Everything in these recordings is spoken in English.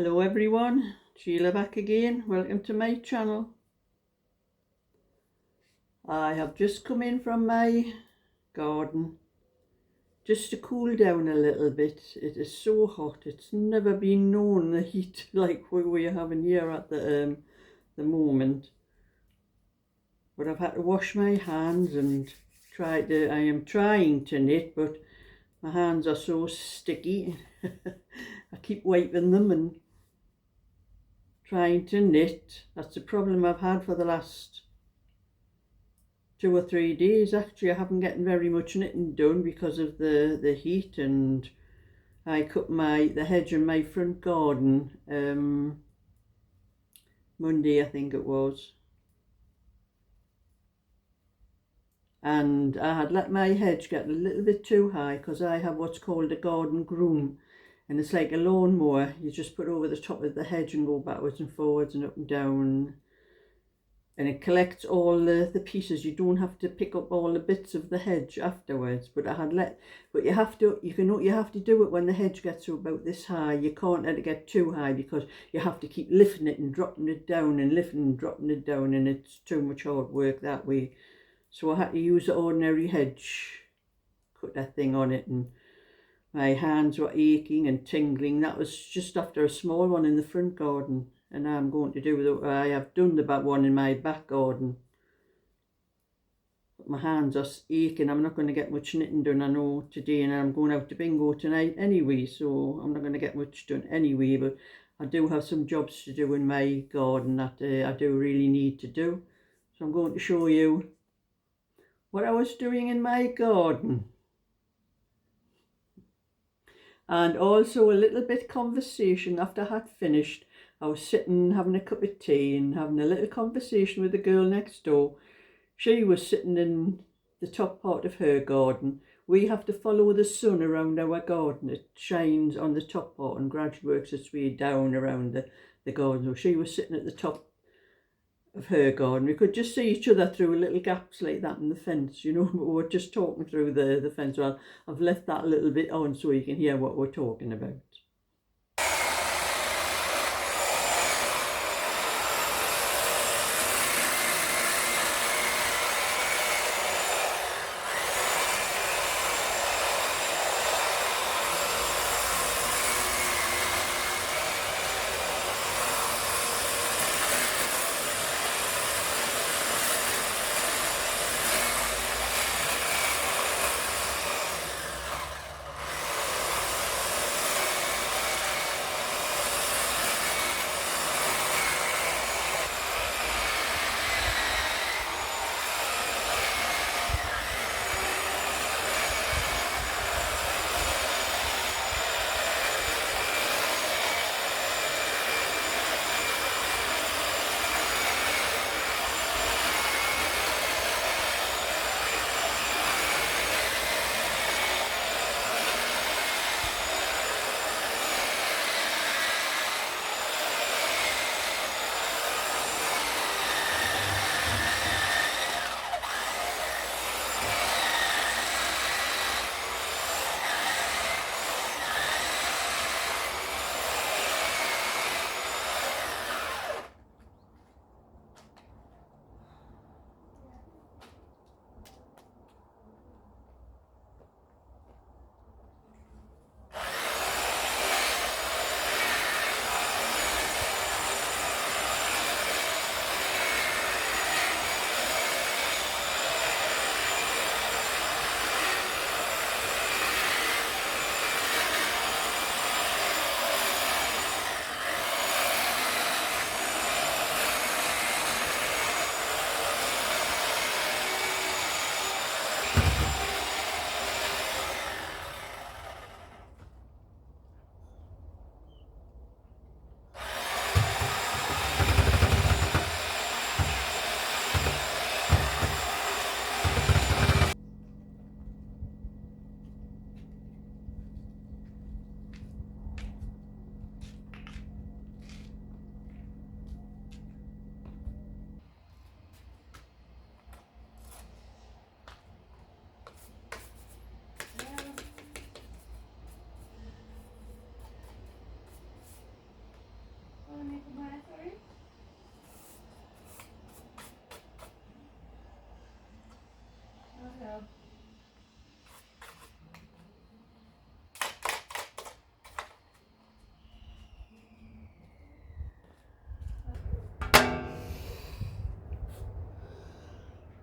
Hello everyone, Sheila back again. Welcome to my channel. I have just come in from my garden just to cool down a little bit. It is so hot. It's never been known the heat like we're having here at the moment. But I've had to wash my hands and I am trying to knit, but my hands are so sticky. I keep wiping them and trying to knit. That's the problem I've had for the last 2 or 3 days. Actually, I haven't gotten very much knitting done because of the heat, and I cut the hedge in my front garden Monday, I think it was, and I had let my hedge get a little bit too high because I have what's called a garden groom, and it's like a lawnmower. You just put over the top of the hedge and go backwards and forwards and up and down, and it collects all the pieces. You don't have to pick up all the bits of the hedge afterwards. But you have to do it when the hedge gets to about this high. You can't let it get too high because you have to keep lifting it and dropping it down and lifting and dropping it down, and it's too much hard work that way. So I had to use the ordinary hedge cutter thing on it, and my hands were aching and tingling. That was just after a small one in the front garden, and I'm going to do I have done the back one in my back garden. But my hands are aching. I'm not going to get much knitting done, I know, today, and I'm going out to bingo tonight anyway, so I'm not going to get much done anyway. But I do have some jobs to do in my garden that I do really need to do. So I'm going to show you what I was doing in my garden. And also a little bit conversation after I had finished. I was sitting having a cup of tea and having a little conversation with the girl next door. She was sitting in the top part of her garden. We have to follow the sun around our garden. It shines on the top part and gradually works its way down around the garden. So she was sitting at the top of her garden. We could just see each other through little gaps like that in the fence, you know, but we're just talking through the fence. Well, I've left that a little bit on so you can hear what we're talking about.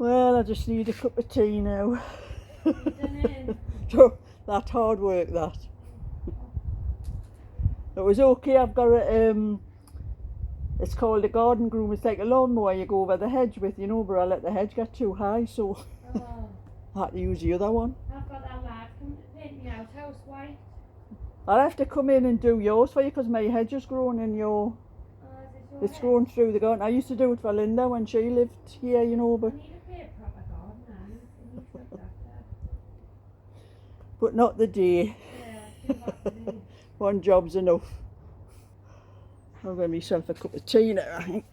Well, I just need a cup of tea now. In. So, that hard work, that. It was okay. I've got a it's called a garden groom. It's like a lawnmower you go over the hedge with, you know, but I let the hedge get too high, so Oh, I had to use the other one. I've got that lad coming to paint my outhouse white. I'll have to come in and do yours for you because my hedge is growing in your... Oh, It's grown through the garden. I used to do it for Linda when she lived here, you know, I but need to pay a proper gardener. It needs looked after. but not the day. Yeah, too hot today. One job's enough. I'll get myself a cup of tea now, I think.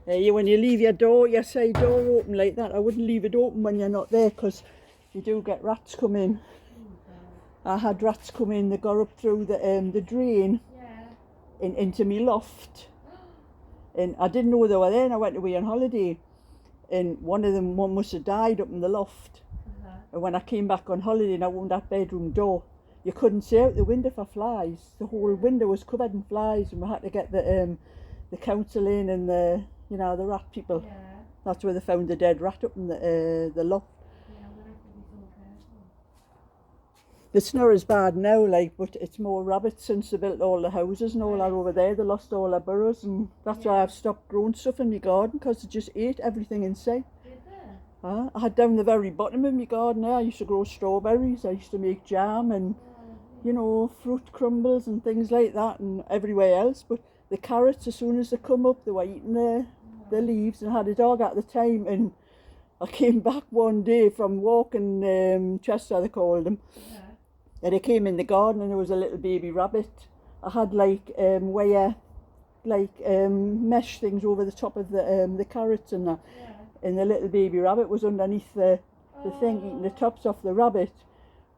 When you leave your side door open like that, I wouldn't leave it open when you're not there because you do get rats come in. I had rats come in, they got up through the drain into me loft. And I didn't know they were there and I went away on holiday. And one must have died up in the loft. And when I came back on holiday and I opened that bedroom door, you couldn't see out the window for flies. The whole window was covered in flies and we had to get the council in and the rat people. Yeah. That's where they found the dead rat up in the loft. Yeah, we'll have to be so careful. It's not as bad now, like, but it's more rabbits since they built all the houses and all that over there. They lost all their burrows and that's why I've stopped growing stuff in my garden because they just ate everything in sight. Did they? I had down the very bottom of my garden there, I used to grow strawberries, I used to make jam and, you know, fruit crumbles and things like that and everywhere else. But the carrots, as soon as they come up, they were eating the leaves, and I had a dog at the time and I came back one day from walking Chester, they called them. Yeah. And I came in the garden and there was a little baby rabbit. I had like mesh things over the top of the carrots and that. Yeah. And the little baby rabbit was underneath the thing eating the tops off the rabbit.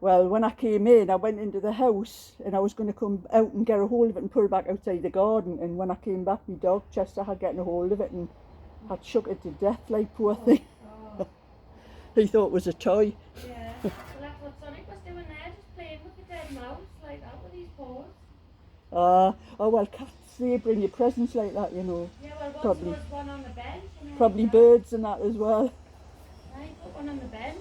Well, when I came in, I went into the house and I was going to come out and get a hold of it and put it back outside the garden. And when I came back, my dog, Chester, had gotten a hold of it and had shook it to death, like, poor thing. Oh. He thought it was a toy. Yeah. Well, that's what Sonic was doing there, just playing with the dead mouse, like that with his paws. Oh, well, cats, they bring you presents like that, you know. Yeah, well, once Probably. there was one on the bench. And Probably birds and that as well. I put one on the bench.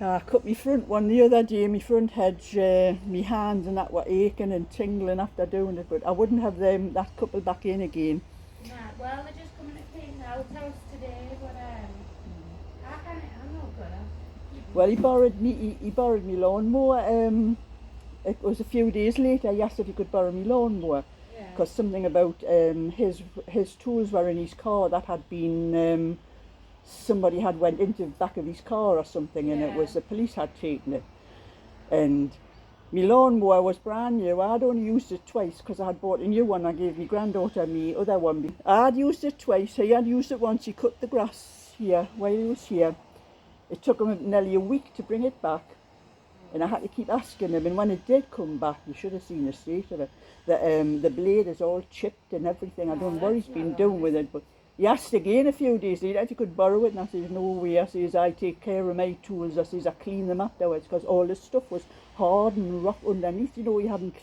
I cut my front one the other day, my front hedge, my hands and that were aching and tingling after doing it, but I wouldn't have that couple back in again. Nah, well, they're just coming to clean the outhouse today, but I'm not good. Well, he borrowed me lawnmower. It was a few days later. He asked if he could borrow me lawnmower because something about his tools were in his car that had been somebody had went into the back of his car or something, and it was the police had taken it. And my lawnmower was brand new. I'd only used it twice because I had bought a new one. I gave my granddaughter me other one. I had used it twice. He had used it once. He cut the grass here while he was here. It took him nearly a week to bring it back. And I had to keep asking him, and when it did come back, you should have seen the state of it. The blade is all chipped and everything. I don't know what he's been doing with it, but he asked again a few days later if he could borrow it, and I said, no way. I says, I take care of my tools. I says, I clean them afterwards, because all this stuff was hard and rough underneath. You know, he hadn't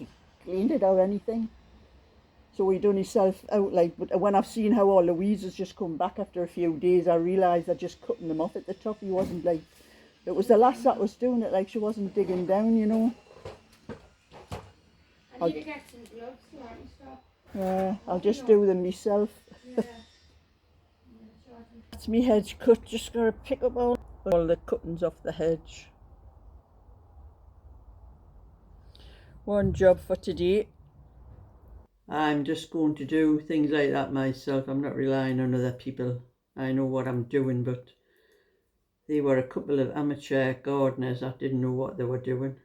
cleaned it or anything. So he done himself out, like, but when I've seen how all the weeds has just come back after a few days, I realised I'd just cutting them off at the top. He wasn't like, it was the lass that was doing it, like she wasn't digging down, you know. I need to get some gloves so I can stop. Yeah, I'll just do them myself. Yeah. That's me hedge cut, just gotta pick up all the cuttings off the hedge. One job for today. I'm just going to do things like that myself. I'm not relying on other people. I know what I'm doing, but they were a couple of amateur gardeners that didn't know what they were doing.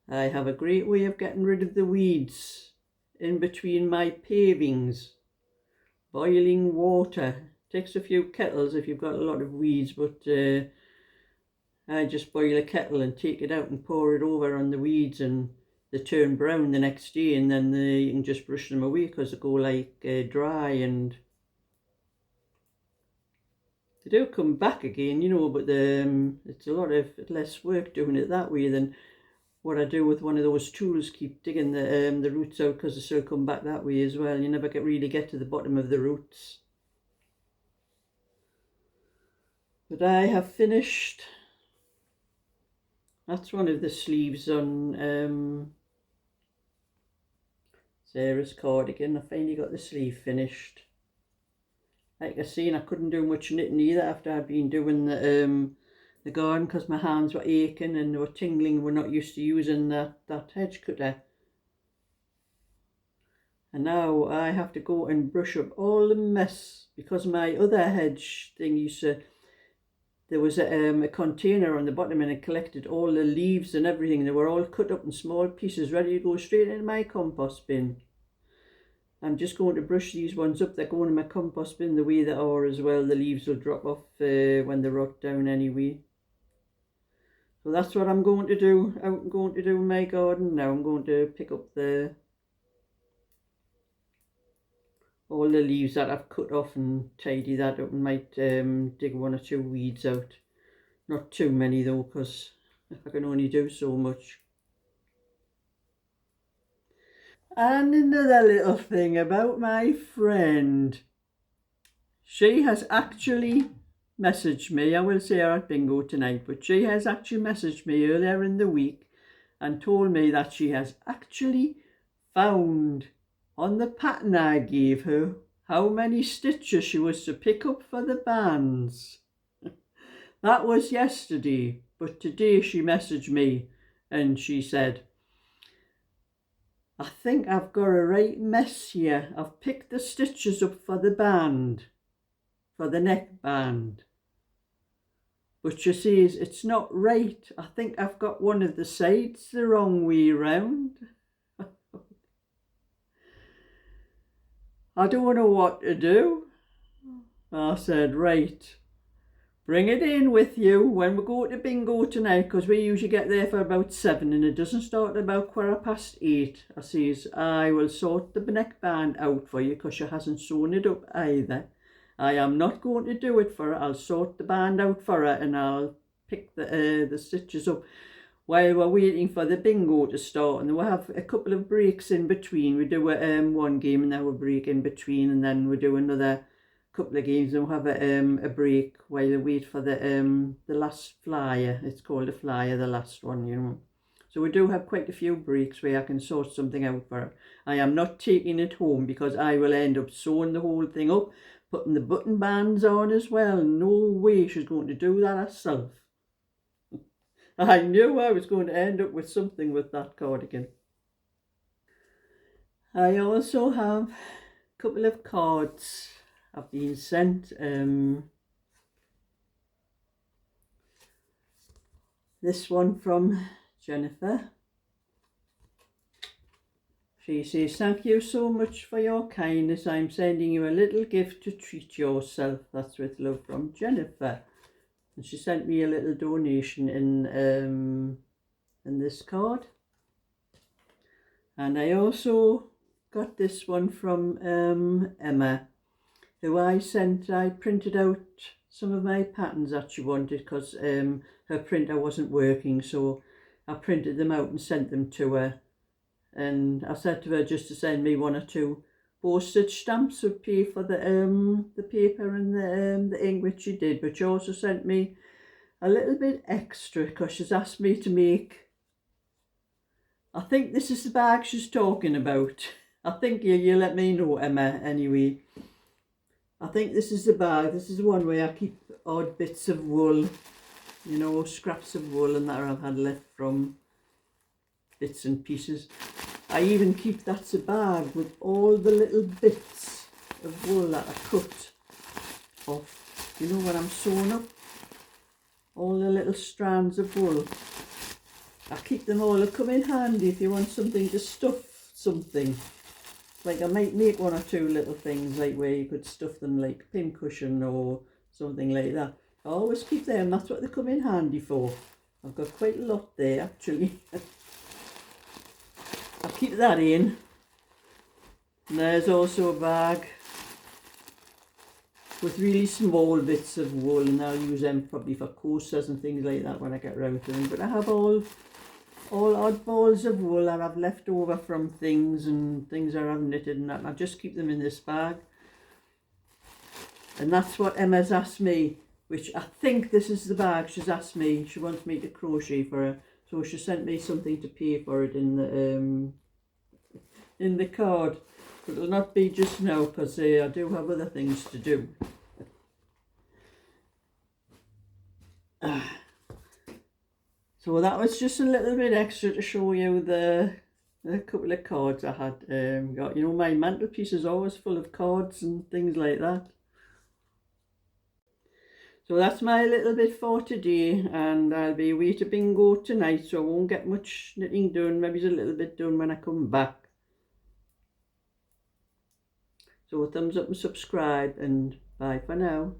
I have a great way of getting rid of the weeds in between my pavings. Boiling water. Takes a few kettles if you've got a lot of weeds, but I just boil a kettle and take it out and pour it over on the weeds, and they turn brown the next day, and then you can just brush them away because they go like dry, and They do come back again, you know, but it's a lot of less work doing it that way than what I do with one of those tools, keep digging the roots out, because they still come back that way as well. You never really get to the bottom of the roots. But I have finished. That's one of the sleeves on Sarah's cardigan. I finally got the sleeve finished. Like I seen, I couldn't do much knitting either after I'd been doing the garden, because my hands were aching and they were tingling. We're not used to using that hedge cutter. And now I have to go and brush up all the mess, because my other hedge thing there was a container on the bottom, and it collected all the leaves and everything. They were all cut up in small pieces, ready to go straight into my compost bin. I'm just going to brush these ones up. They're going in my compost bin the way they are as well. The leaves will drop off when they rot down anyway. So that's what I'm going to do. I'm going to do in my garden now. I'm going to pick up all the leaves that I've cut off and tidy that up, and might dig one or two weeds out. Not too many though, because I can only do so much. And another little thing about my friend. She has actually messaged me. I will see her at bingo tonight, but she has actually messaged me earlier in the week and told me that she has actually found on the pattern I gave her how many stitches she was to pick up for the bands. That was yesterday, but today she messaged me and she said, I think I've got a right mess here. I've picked the stitches up for the band, for the neck band. But she says, it's not right. I think I've got one of the sides the wrong way round. I don't know what to do. I said, right, bring it in with you when we go to bingo tonight, because we usually get there for about 7 and it doesn't start about 8:15. I says, I will sort the neck band out for you, because she hasn't sewn it up either. I am not going to do it for her. I'll sort the band out for her and I'll pick the stitches up while we're waiting for the bingo to start. And we'll have a couple of breaks in between. We do one game and then we'll break in between, and then we'll do another couple of games, and we'll have a break while we wait for the last flyer. It's called a flyer, the last one, you know. So we do have quite a few breaks where I can sort something out for her. I am not taking it home, because I will end up sewing the whole thing up, putting the button bands on as well. No way she's going to do that herself. I knew I was going to end up with something with that cardigan. I also have a couple of cards I've been sent. This one from Jennifer. She says, thank you so much for your kindness. I'm sending you a little gift to treat yourself. That's with love, from Jennifer. And she sent me a little donation in this card. And I also got this one from Emma, who I printed out some of my patterns that she wanted, because her printer wasn't working, so I printed them out and sent them to her. And I said to her just to send me 1 or 2 postage stamps would pay for the paper and the ink, which she did. But she also sent me a little bit extra, because she's asked me to make, I think this is the bag she's talking about. I think you let me know, Emma, anyway. I think this is the bag. This is the one where I keep odd bits of wool, you know, scraps of wool and that I've had left from bits and pieces. I even keep that's a bag with all the little bits of wool that I cut off. You know, when I'm sewing up, all the little strands of wool. I keep them all. They come in handy if you want something to stuff something. Like I might make 1 or 2 little things, like where you could stuff them, like pin cushion or something like that. I always keep them. That's what they come in handy for. I've got quite a lot there, actually. I'll keep that in. And there's also a bag with really small bits of wool, and I'll use them probably for coasters and things like that when I get round to them. But I have all odd balls of wool that I've left over from things and things that I've knitted and that, and I just keep them in this bag. And that's what Emma's asked me, which I think this is the bag she's asked me. She wants me to crochet for her, so she sent me something to pay for it in the card. But it'll not be just now because I do have other things to do. So that was just a little bit extra to show you the couple of cards I had got. You know, my mantelpiece is always full of cards and things like that. So that's my little bit for today, and I'll be away to bingo tonight, so I won't get much knitting done. Maybe a little bit done when I come back. So thumbs up and subscribe, and bye for now.